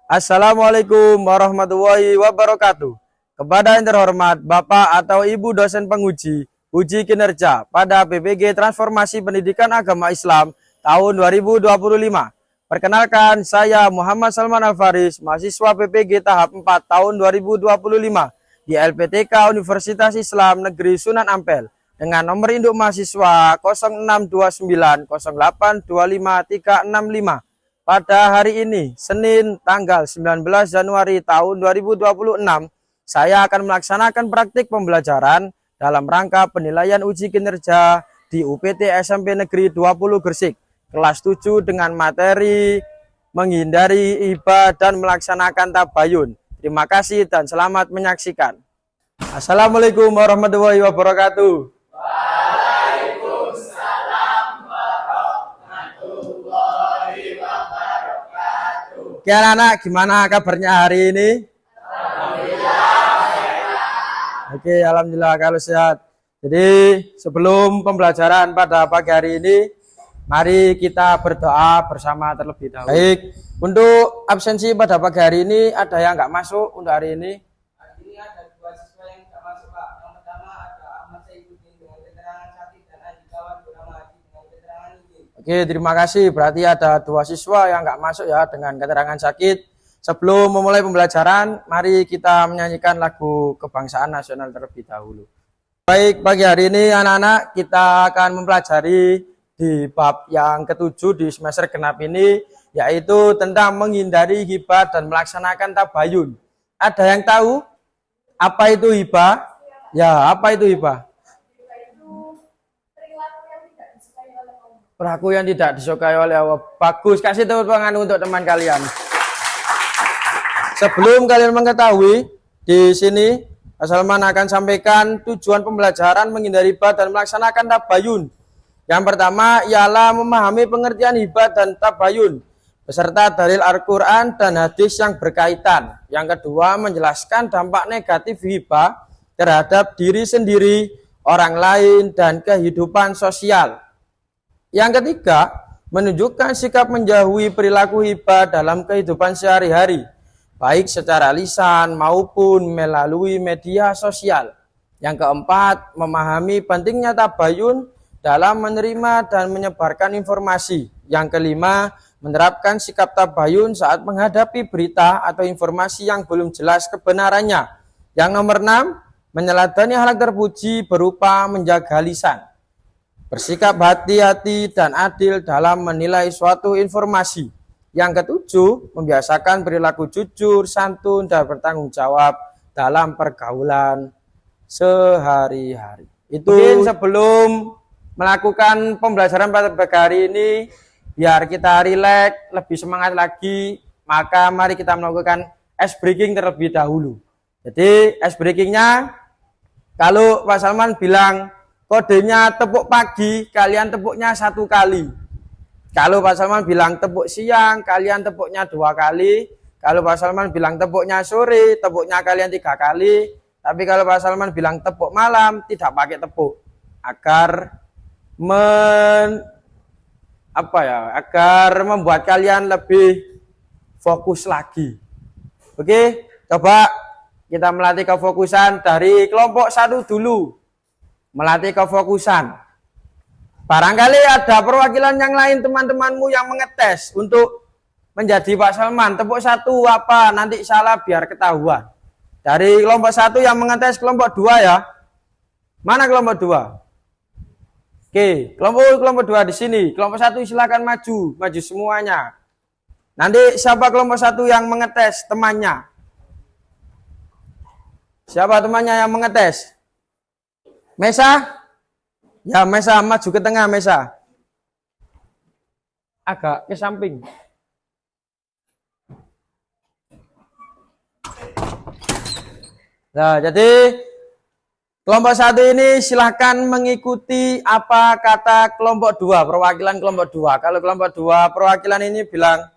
Assalamualaikum warahmatullahi wabarakatuh. Kepada yang terhormat Bapak atau Ibu dosen penguji uji kinerja pada PPG Transformasi Pendidikan Agama Islam tahun 2025. Perkenalkan, saya Muhammad Salman Al-Faris, mahasiswa PPG tahap 4 tahun 2025 di LPTK Universitas Islam Negeri Sunan Ampel dengan nomor induk mahasiswa 0629082535. Pada hari ini, Senin tanggal 19 Januari tahun 2026, saya akan melaksanakan praktik pembelajaran dalam rangka penilaian uji kinerja di UPT SMP Negeri 20 Gresik, kelas 7 dengan materi menghindari hibah dan melaksanakan tabayun. Terima kasih dan selamat menyaksikan. Assalamualaikum warahmatullahi wabarakatuh. Oke anak-anak, gimana kabarnya hari ini? Alhamdulillah. Oke, alhamdulillah kalau sehat. Jadi sebelum pembelajaran pada pagi hari ini, mari kita berdoa bersama terlebih dahulu. Baik, untuk absensi pada pagi hari ini ada yang nggak masuk untuk hari ini? Hari ini ada 2 siswa yang nggak masuk, Pak. Yang pertama ada Ahmad Saifuddin dengan keterangan sakit dan Adi Kawan bernama Adi dengan keterangan izin. Oke, terima kasih. Berarti ada 2 siswa yang nggak masuk ya dengan keterangan sakit. Sebelum memulai pembelajaran, mari kita menyanyikan lagu Kebangsaan Nasional terlebih dahulu. Baik, pagi hari ini anak-anak kita akan mempelajari di bab yang ke-7 di semester genap ini, yaitu tentang menghindari hibah dan melaksanakan tabayun. Ada yang tahu apa itu hibah? Ya, apa itu hibah? Perilaku yang tidak disukai oleh Allah. Bagus, kasih tepuk tangan untuk teman kalian. Sebelum kalian mengetahui, di sini Salman akan sampaikan tujuan pembelajaran menghindari hibah dan melaksanakan tabayun. Yang pertama ialah memahami pengertian hibah dan tabayun beserta dalil Al-Quran dan hadis yang berkaitan. Yang kedua, menjelaskan dampak negatif hibah terhadap diri sendiri, orang lain, dan kehidupan sosial. Yang ketiga, menunjukkan sikap menjauhi perilaku hibah dalam kehidupan sehari-hari, baik secara lisan maupun melalui media sosial. Yang keempat, memahami pentingnya tabayun dalam menerima dan menyebarkan informasi. Yang kelima, menerapkan sikap tabayun saat menghadapi berita atau informasi yang belum jelas kebenarannya. Yang nomor 6, meneladani akhlak terpuji berupa menjaga lisan, bersikap hati-hati dan adil dalam menilai suatu informasi. Yang ketujuh, membiasakan perilaku jujur, santun, dan bertanggung jawab dalam pergaulan sehari-hari. Itu mungkin sebelum melakukan pembelajaran pada pagi hari ini, biar kita rileks, lebih semangat lagi, maka mari kita melakukan ice breaking terlebih dahulu. Jadi ice breakingnya, kalau Pak Salman bilang kodenya tepuk pagi, kalian tepuknya 1 kali. Kalau Pak Salman bilang tepuk siang, kalian tepuknya 2 kali. Kalau Pak Salman bilang tepuknya sore, tepuknya kalian 3 kali. Tapi kalau Pak Salman bilang tepuk malam, tidak pakai tepuk. Agar agar membuat kalian lebih fokus lagi. Oke, coba kita melatih kefokusan dari kelompok 1 dulu. Melatih kefokusan. Barangkali ada perwakilan yang lain teman-temanmu yang mengetes untuk menjadi Pak Salman. Tepuk 1 apa, nanti salah biar ketahuan. Dari kelompok 1 yang mengetes kelompok 2 ya. Mana kelompok 2? Oke, kelompok 2 di sini. Kelompok 1 silakan maju semuanya. Nanti siapa kelompok 1 yang mengetes temannya? Siapa temannya yang mengetes? Mesa? Ya, Mesa maju ke tengah, Mesa. Agak ke samping. Nah, jadi kelompok 1 ini silahkan mengikuti apa kata kelompok 2, perwakilan kelompok 2. Kalau kelompok 2 perwakilan ini bilang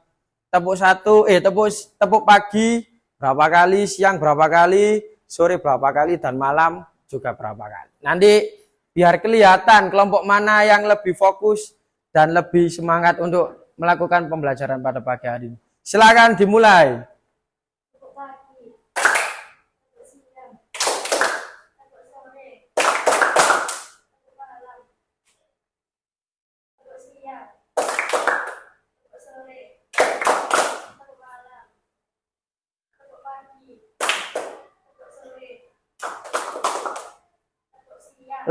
tepuk pagi berapa kali, siang berapa kali, sore berapa kali, dan malam juga berapa kali. Nanti biar kelihatan kelompok mana yang lebih fokus dan lebih semangat untuk melakukan pembelajaran pada pagi hari ini. Silakan dimulai.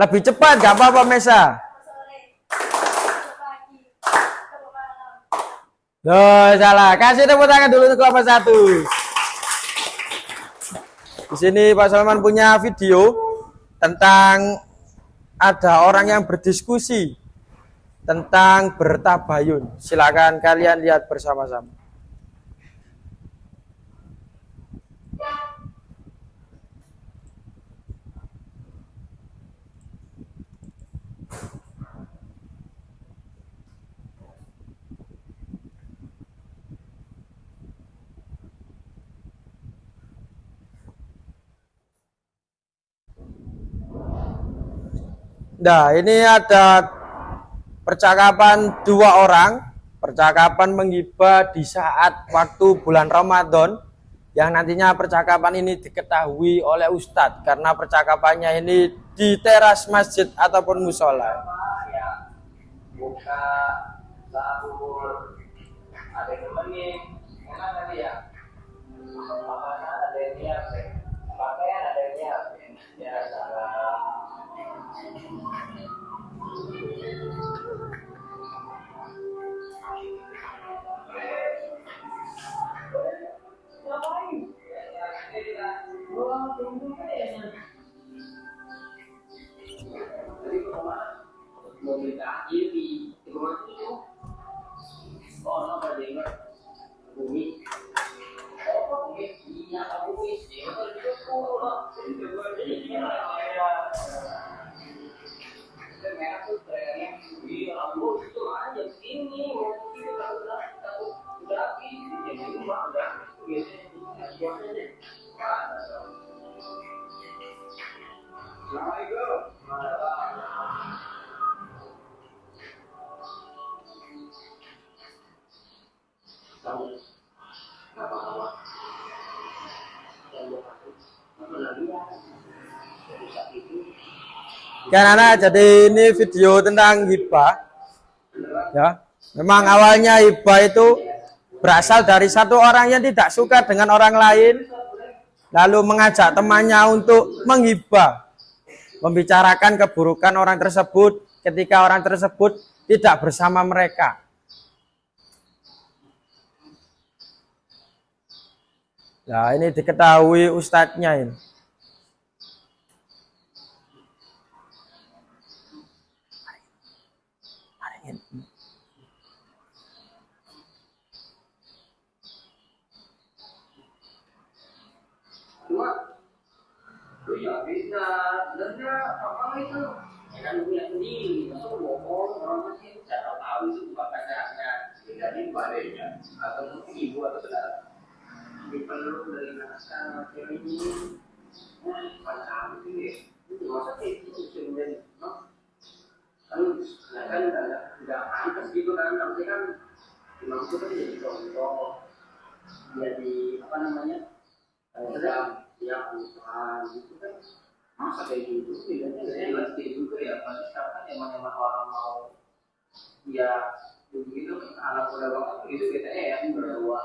Lebih cepat, gak apa-apa Mesa. Loh, salah. Kasih tepuk tangan dulu untuk kelompok 1. Di sini Pak Salman punya video tentang ada orang yang berdiskusi tentang bertabayun. Silakan kalian lihat bersama-sama. Nah, ini ada percakapan dua orang, percakapan menggibah di saat waktu bulan Ramadan, yang nantinya percakapan ini diketahui oleh Ustadz karena percakapannya ini di teras masjid ataupun musola. Ya, buka sahur, ada yang nemenin, enak tadi ya. Makanan ada yang nyiapin, pakaian ada yang nyiapin. Ya salah. Karena jadi ini video tentang hibah, ya. Memang awalnya hibah itu berasal dari satu orang yang tidak suka dengan orang lain, lalu mengajak temannya untuk menghibah, membicarakan keburukan orang tersebut ketika orang tersebut tidak bersama mereka. Nah, ini diketahui ustadznya ini. Ya bisa, sebenarnya apa itu? Ya kan punya sendiri, masa bohong orang masih tidak tahu itu bukan pacarnya. Jadi baliknya atau mungkin ibu atau saudara. Dipeluk dari belakang cewek ini, pacar itu ya. Itu masa kayak gitu sebenarnya, no? Kan nggak pantas gitu kan, tapi kan memang itu kan jadi contoh, jadi apa namanya? Ya usaha gitu kan, masa kayak gitu bedanya jelas kayak juga ya. Pasti sekarang kan emang orang mau ya begitu anak muda banget gitu biasanya ya berdoa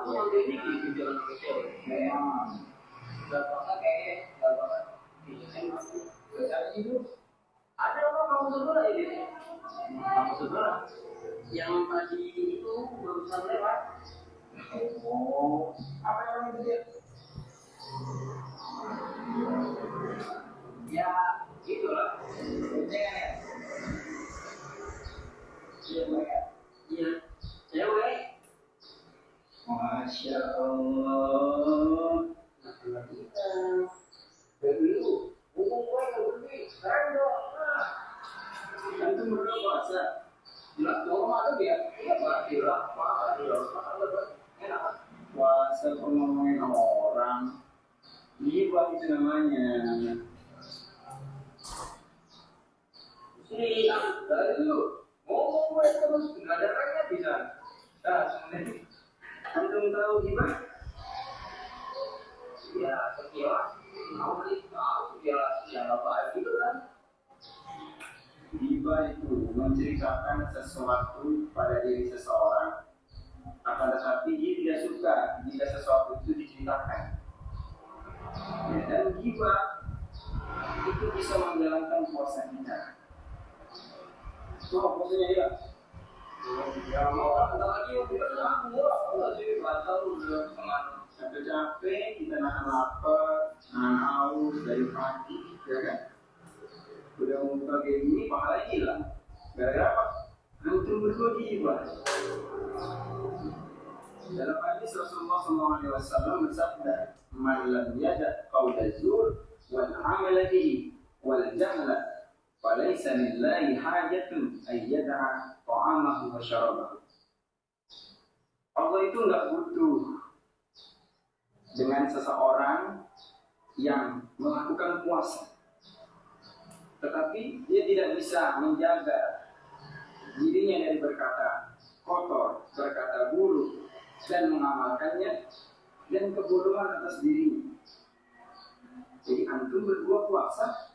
ya ini gitu jalan kecil kayak nggak pernah kayak nggak pernah biasanya masih biasanya itu ada orang kamu sebelah ini kamu sebelah yang tadi itu barusan lewat. Oh, apa yang itu dia? Ya, gitulah. Iya, cewek. Masya Allah. Dulu, umum gue lebih keren dong. Itu menurut bahasa. Jelas dong, ada dia. Iya, berarti lah. Enak. Bahasa ngomongin orang. Gibah itu namanya. Sini, dari dulu ngomong gue terus nggak ada raya bisa. Nah, sebenarnya antum tahu gibah? Ya, sekilas. Mau beli tahu sekilas yang apa itu kan? Gibah itu menceritakan sesuatu pada diri seseorang, akan tetapi dia tidak suka jika sesuatu itu diceritakan. Dan gibah itu bisa menjalankan puasa kita. Puasanya ya. Ya Allah, bentar lagi kita Allah sih batal udah capek-capek kita nahan lapar, nahan haus dari pagi, ya kan? Udah mau kayak gini, pahala hilang. Gara-gara apa? Antum berdua gibah. Dalam hadis Rasulullah SAW bersabda, "Man lam yada' qawla zur wal 'amala bihi wal jahla, falaysa lillahi hajatun ay yada'a ta'amahu wa syarabahu." Allah itu enggak butuh dengan seseorang yang melakukan puasa, tetapi dia tidak bisa menjaga dirinya dari berkata kotor, berkata buruk, dan mengamalkannya, dan kebodohan atas dirinya. Jadi antum berdua puasa,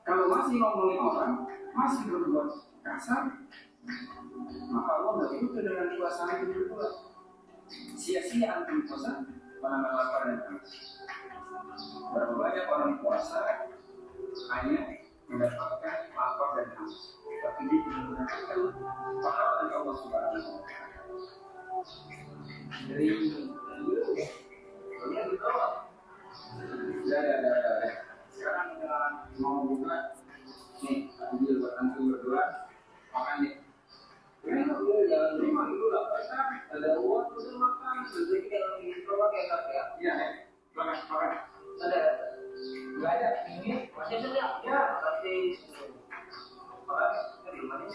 kalau masih ngomongin orang, masih berbuat kasar, maka Allah nggak butuh dengan puasa antum berdua. Sia-sia antum puasa, menahan lapar dan haus. Berapa banyak orang puasa hanya mendapatkan lapar dan haus, tapi dia tidak mendapatkan pahala dari Allah Subhanahu wa Ta'ala. Dari ini ditolak. Ya. Sekarang kita mau buka nih, ambil buat antum berdua, makan nih. Ini jangan terima dulu lah, ada uang udah makan, jadi kalau ini coba kayak ya. Iya, makan. Ada, nggak ada. Ini masih ada. Ya, tapi makan dari mana?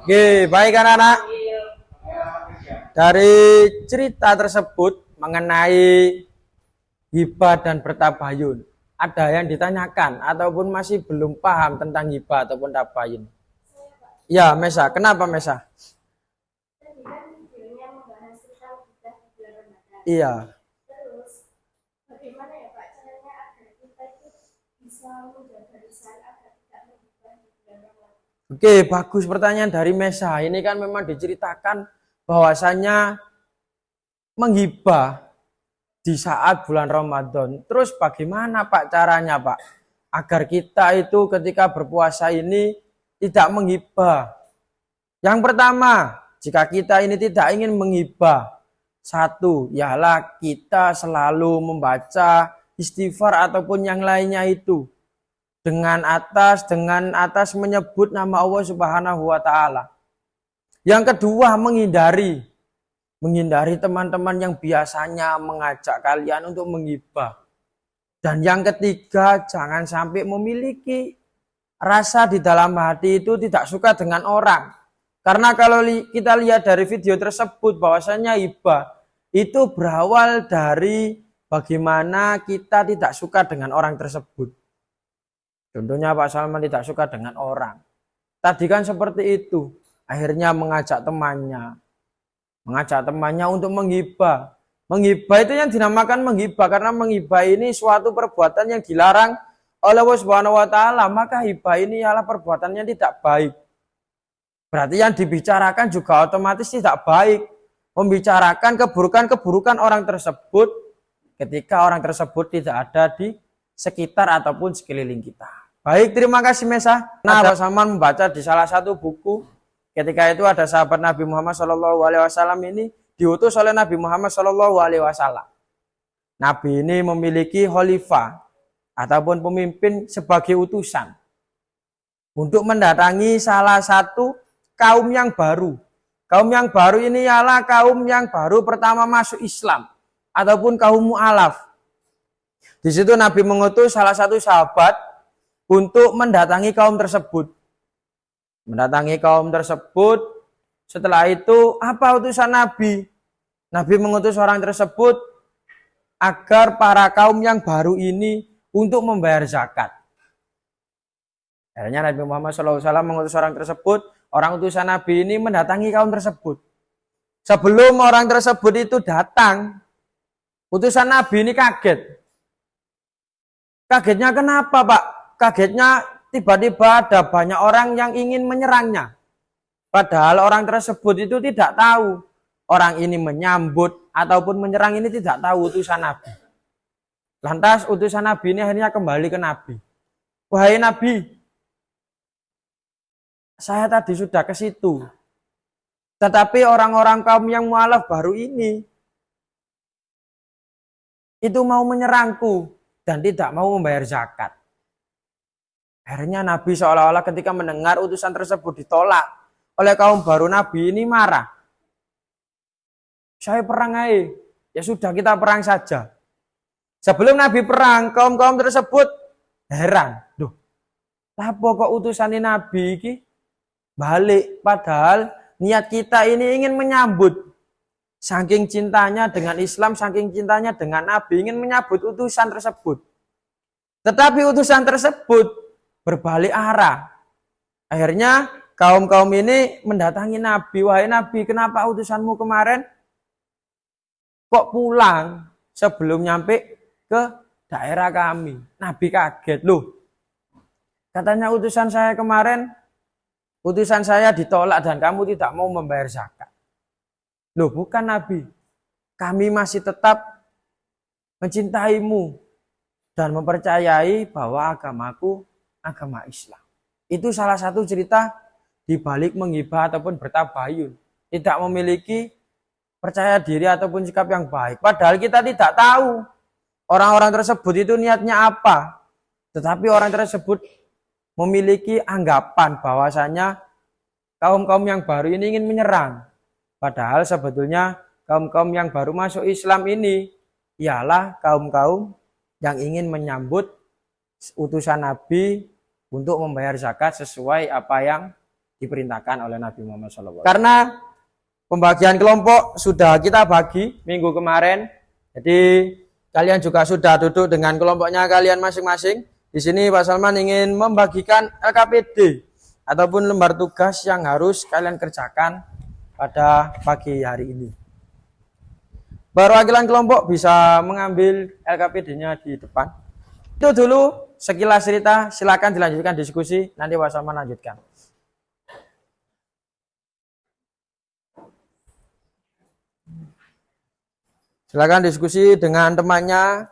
Oke, baik anak-anak. Dari cerita tersebut mengenai hibah dan bertabayun, ada yang ditanyakan ataupun masih belum paham tentang hibah ataupun tabayun? Ya, Mesa. Kenapa, Mesa? Iya. Terus, bagaimana ya Pak caranya agar kita itu bisa menjaga lisan agar tidak menghibah di bulan Ramadan? Oke, bagus pertanyaan dari Mesa. Ini kan memang diceritakan bahwasannya menghibah di saat bulan Ramadan. Terus bagaimana Pak caranya Pak? Agar kita itu ketika berpuasa ini tidak menghibah. Yang pertama, jika kita ini tidak ingin menghibah, satu, ialah kita selalu membaca istighfar ataupun yang lainnya itu. Dengan atas menyebut nama Allah Subhanahu wa Ta'ala. Yang kedua, menghindari teman-teman yang biasanya mengajak kalian untuk menghibah. Dan yang ketiga, jangan sampai memiliki rasa di dalam hati itu tidak suka dengan orang. Karena kalau kita lihat dari video tersebut bahwasanya hibah itu berawal dari bagaimana kita tidak suka dengan orang tersebut. Contohnya Pak Salman tidak suka dengan orang. Tadi kan seperti itu. Akhirnya mengajak temannya untuk menghibah. Menghibah itu yang dinamakan menghibah karena menghibah ini suatu perbuatan yang dilarang oleh Allah Subhanahu wa Ta'ala. Maka hibah ini ialah perbuatannya tidak baik. Berarti yang dibicarakan juga otomatis tidak baik. Membicarakan keburukan-keburukan orang tersebut ketika orang tersebut tidak ada di sekitar ataupun sekeliling kita. Baik, terima kasih Mesa. Nah, Pak Salman membaca di salah satu buku. Ketika itu ada sahabat Nabi Muhammad SAW ini diutus oleh Nabi Muhammad SAW. Nabi ini memiliki khalifah ataupun pemimpin sebagai utusan untuk mendatangi salah satu kaum yang baru. Kaum yang baru ini ialah kaum yang baru pertama masuk Islam. ataupun kaum mu'alaf. Di situ Nabi mengutus salah satu sahabat untuk mendatangi kaum tersebut. Mendatangi kaum tersebut. Setelah itu, apa utusan Nabi? Nabi mengutus orang tersebut agar para kaum yang baru ini untuk membayar zakat. Akhirnya Nabi Muhammad SAW mengutus orang tersebut. Orang utusan Nabi ini mendatangi kaum tersebut. Sebelum orang tersebut itu datang, utusan Nabi ini kaget. Kagetnya kenapa, Pak? Kagetnya tiba-tiba ada banyak orang yang ingin menyerangnya. Padahal orang tersebut itu tidak tahu. Orang ini menyambut ataupun menyerang ini tidak tahu utusan Nabi. Lantas utusan Nabi ini akhirnya kembali ke Nabi. Wahai Nabi, saya tadi sudah ke situ. Tetapi orang-orang kaum yang mu'alaf baru ini itu mau menyerangku dan tidak mau membayar zakat. Akhirnya Nabi seolah-olah ketika mendengar utusan tersebut ditolak oleh kaum baru Nabi ini marah. Saya perang aja. Ya sudah, kita perang saja. Sebelum Nabi perang, kaum-kaum tersebut heran. Duh, apa kok utusan Nabi ini balik? Padahal niat kita ini ingin menyambut. Saking cintanya dengan Islam, saking cintanya dengan Nabi, ingin menyambut utusan tersebut. Tetapi utusan tersebut berbalik arah. Akhirnya kaum-kaum ini mendatangi Nabi. Wahai Nabi, kenapa utusanmu kemarin kok pulang sebelum nyampe ke daerah kami? Nabi kaget. Loh, katanya utusan saya kemarin, utusan saya ditolak dan kamu tidak mau membayar zakat. Loh, bukan Nabi. Kami masih tetap mencintaimu dan mempercayai bahwa agamaku agama Islam. Itu salah satu cerita di balik menghibah ataupun bertabayun. Tidak memiliki percaya diri ataupun sikap yang baik. Padahal kita tidak tahu orang-orang tersebut itu niatnya apa. Tetapi orang tersebut memiliki anggapan bahwasanya kaum-kaum yang baru ini ingin menyerang. Padahal sebetulnya kaum-kaum yang baru masuk Islam ini ialah kaum-kaum yang ingin menyambut utusan Nabi untuk membayar zakat sesuai apa yang diperintahkan oleh Nabi Muhammad SAW. Karena pembagian kelompok sudah kita bagi minggu kemarin, jadi kalian juga sudah duduk dengan kelompoknya kalian masing-masing. Di sini Pak Salman ingin membagikan LKPD ataupun lembar tugas yang harus kalian kerjakan pada pagi hari ini. Perwakilan kelompok bisa mengambil LKPD-nya di depan. Itu dulu sekilas cerita, silakan dilanjutkan diskusi, nanti Pak Salman lanjutkan. Silakan diskusi dengan temannya.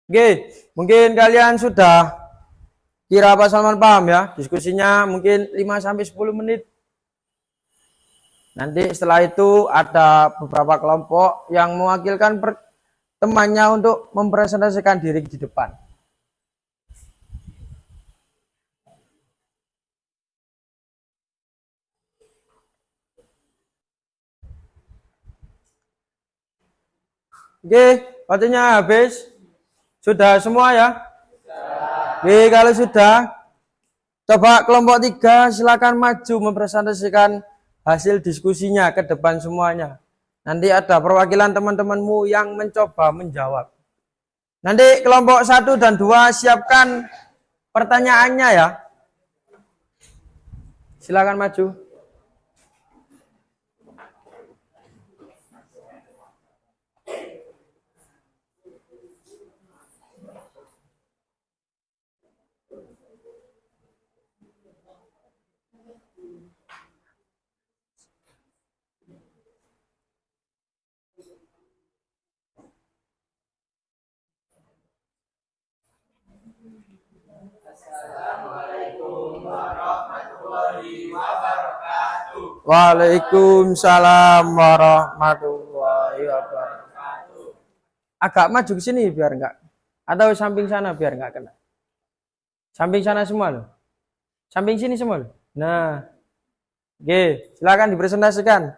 Oke, mungkin kalian sudah kira Pak Salman paham ya. Diskusinya mungkin 5-10 menit. Nanti setelah itu ada beberapa kelompok yang mewakilkan temannya untuk mempresentasikan diri di depan. Oke, waktunya habis. Sudah semua ya? Oke, kalau sudah, coba kelompok 3 silakan maju mempresentasikan hasil diskusinya ke depan semuanya. Nanti ada perwakilan teman-temanmu yang mencoba menjawab. Nanti kelompok 1 dan 2 siapkan pertanyaannya ya. Silakan maju. Waalaikumsalam warahmatullahi wabarakatuh. Agak maju ke sini biar enggak. Atau samping sana biar enggak kena. Samping sana semua loh. Samping sini semua loh. Nah. Oke, silakan dipresentasikan.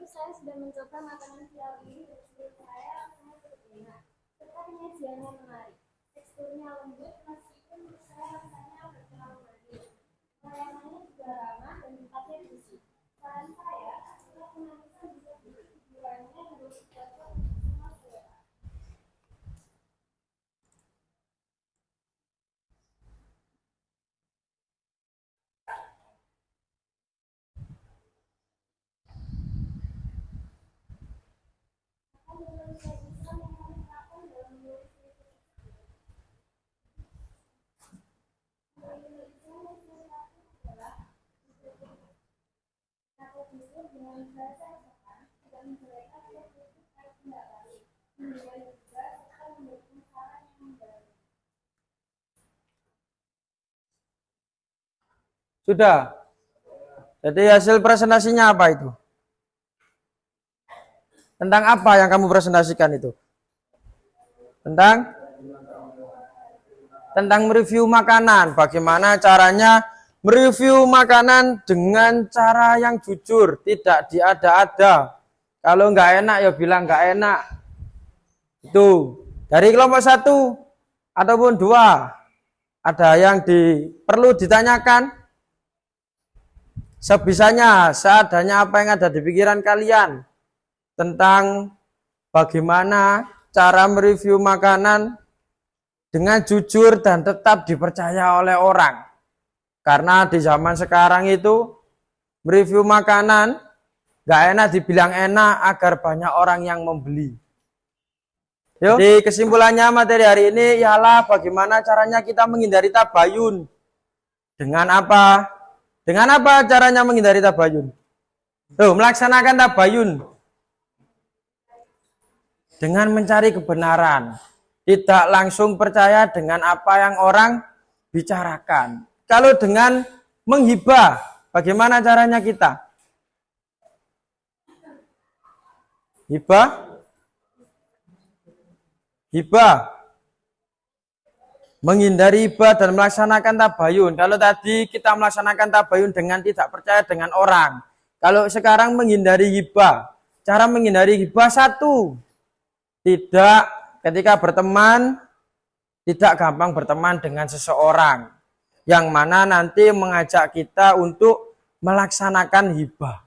Saya sudah mencoba makanan viral ini dan menurut saya sangat berguna serta penyajiannya menarik. Teksturnya lembut meskipun menurut saya rasanya agak terlalu manis. Pelayanannya juga ramah dan tempatnya bersih. Saran saya, setelah pemanasan bisa duduk hiburannya dan bersesuatu untuk semua selera. Sudah. Jadi hasil presentasinya apa itu? Tentang apa yang kamu presentasikan itu? Tentang mereview makanan. Bagaimana caranya mereview makanan dengan cara yang jujur, tidak diada-ada. Kalau nggak enak ya bilang nggak enak. Itu dari kelompok 1 ataupun 2 ada yang perlu ditanyakan. Sebisanya, seadanya apa yang ada di pikiran kalian tentang bagaimana cara mereview makanan dengan jujur dan tetap dipercaya oleh orang. Karena di zaman sekarang itu mereview makanan gak enak dibilang enak agar banyak orang yang membeli. Jadi kesimpulannya materi hari ini ialah bagaimana caranya kita menghindari tabayun. Dengan apa? Dengan apa caranya menghindari tabayun? Melaksanakan tabayun dengan mencari kebenaran, tidak langsung percaya dengan apa yang orang bicarakan. Kalau dengan menghibah, bagaimana caranya kita? Hibah. Menghindari hibah dan melaksanakan tabayun. Kalau tadi kita melaksanakan tabayun dengan tidak percaya dengan orang. Kalau sekarang menghindari hibah. Cara menghindari hibah 1. Tidak ketika berteman, tidak gampang berteman dengan seseorang. Yang mana nanti mengajak kita untuk melaksanakan hibah.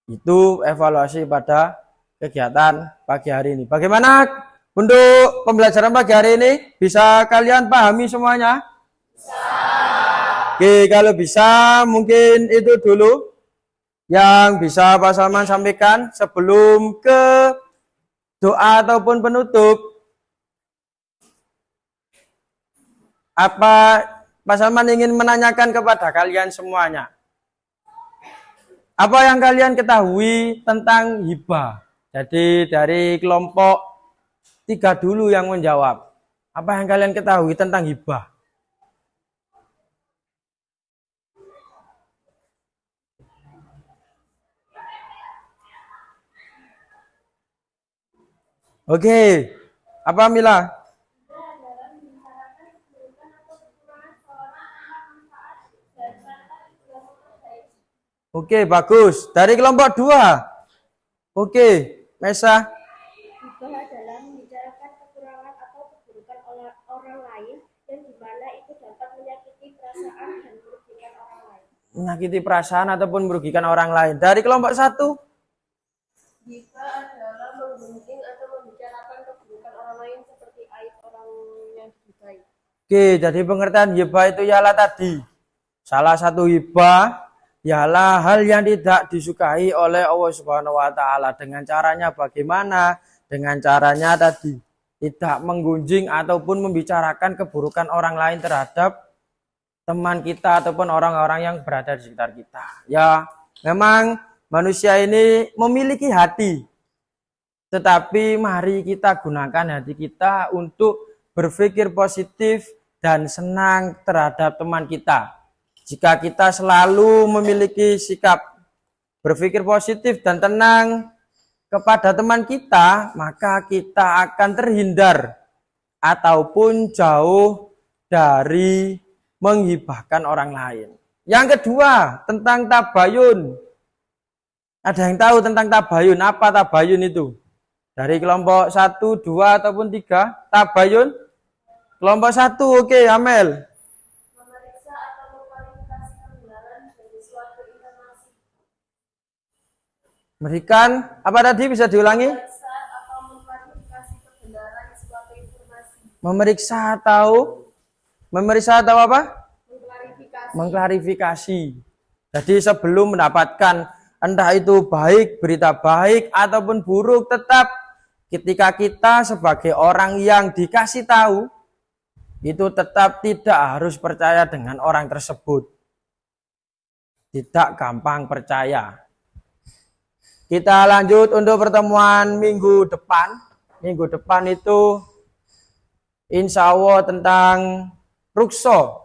Itu evaluasi pada kegiatan pagi hari ini. Bagaimana untuk pembelajaran pagi hari ini? Bisa kalian pahami semuanya? Bisa. Oke, kalau bisa mungkin itu dulu yang bisa Pak Salman sampaikan sebelum ke doa ataupun penutup. Apa Pak Salman ingin menanyakan kepada kalian semuanya? Apa yang kalian ketahui tentang hibah? Jadi dari kelompok 3 dulu yang menjawab. Apa yang kalian ketahui tentang hibah? Oke. Apa Mila? Oke, bagus. Dari kelompok 2. Oke, Mesa. Hibah adalah membicarakan kekurangan atau keburukan orang lain dan di mana itu dapat menyakiti perasaan dan merugikan orang lain. Menyakiti perasaan ataupun merugikan orang lain. Dari kelompok 1. Oke, jadi pengertian hibah itu ialah tadi. Salah satu hibah ialah hal yang tidak disukai oleh Allah Subhanahu wa taala. Dengan caranya bagaimana? Dengan caranya tadi tidak menggunjing ataupun membicarakan keburukan orang lain terhadap teman kita ataupun orang-orang yang berada di sekitar kita. Ya, memang manusia ini memiliki hati. Tetapi mari kita gunakan hati kita untuk berpikir positif dan senang terhadap teman kita. Jika kita selalu memiliki sikap berpikir positif dan tenang kepada teman kita, maka kita akan terhindar ataupun jauh dari menghibahkan orang lain. Yang kedua, tentang tabayun. Ada yang tahu tentang tabayun? Apa tabayun itu? Dari kelompok 1, 2, ataupun 3, tabayun. Kelompok 1, oke, Amel. Memeriksa atau mengklarifikasi kebenaran dari suatu informasi. Memberikan, apa tadi bisa diulangi? Memeriksa atau mengklarifikasi kebenaran suatu informasi. Memeriksa atau apa? Mengklarifikasi. Mengklarifikasi. Jadi sebelum mendapatkan entah itu baik, berita baik ataupun buruk, tetap ketika kita sebagai orang yang dikasih tahu, itu tetap tidak harus percaya dengan orang tersebut. Tidak gampang percaya. Kita lanjut untuk pertemuan minggu depan. Minggu depan itu insya Allah tentang rukso.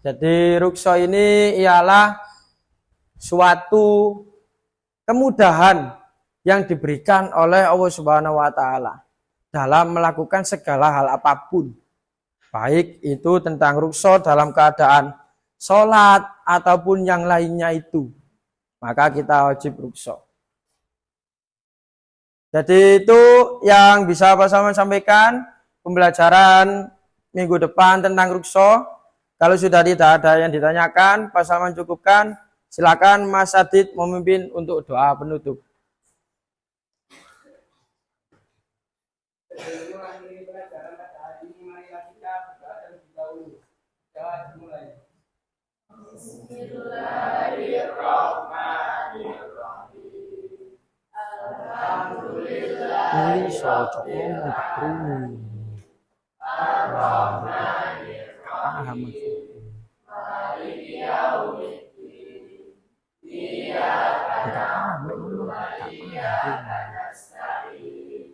Jadi rukso ini ialah suatu kemudahan yang diberikan oleh Allah Subhanahu wa taala dalam melakukan segala hal apapun. Baik itu tentang rukso dalam keadaan sholat ataupun yang lainnya itu. Maka kita wajib rukso. Jadi itu yang bisa Pak Salman sampaikan. Pembelajaran minggu depan tentang rukso. Kalau sudah tidak ada yang ditanyakan, Pak Salman cukupkan. Silakan Mas Adit memimpin untuk doa penutup. Bismillahirrahmanirrahim. Alhamdulillah. Maliki yaumiddin. Iyyaka na'budu wa iyyaka nasta'in.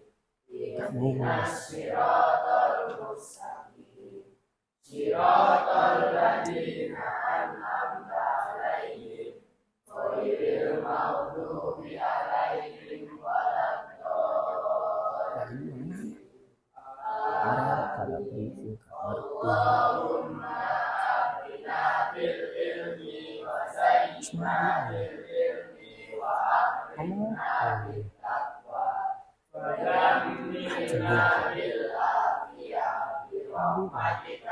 Ihdinas siratal mustaqim. Siratal ladzina an'amta 'alaihim ghairil maghdubi 'alaihim waladdallin. Allahumma atina fil ilmi wa zayyinna fil ilmi wa akrimna bit taqwa wa jammilna bil afiyah bi rahmatika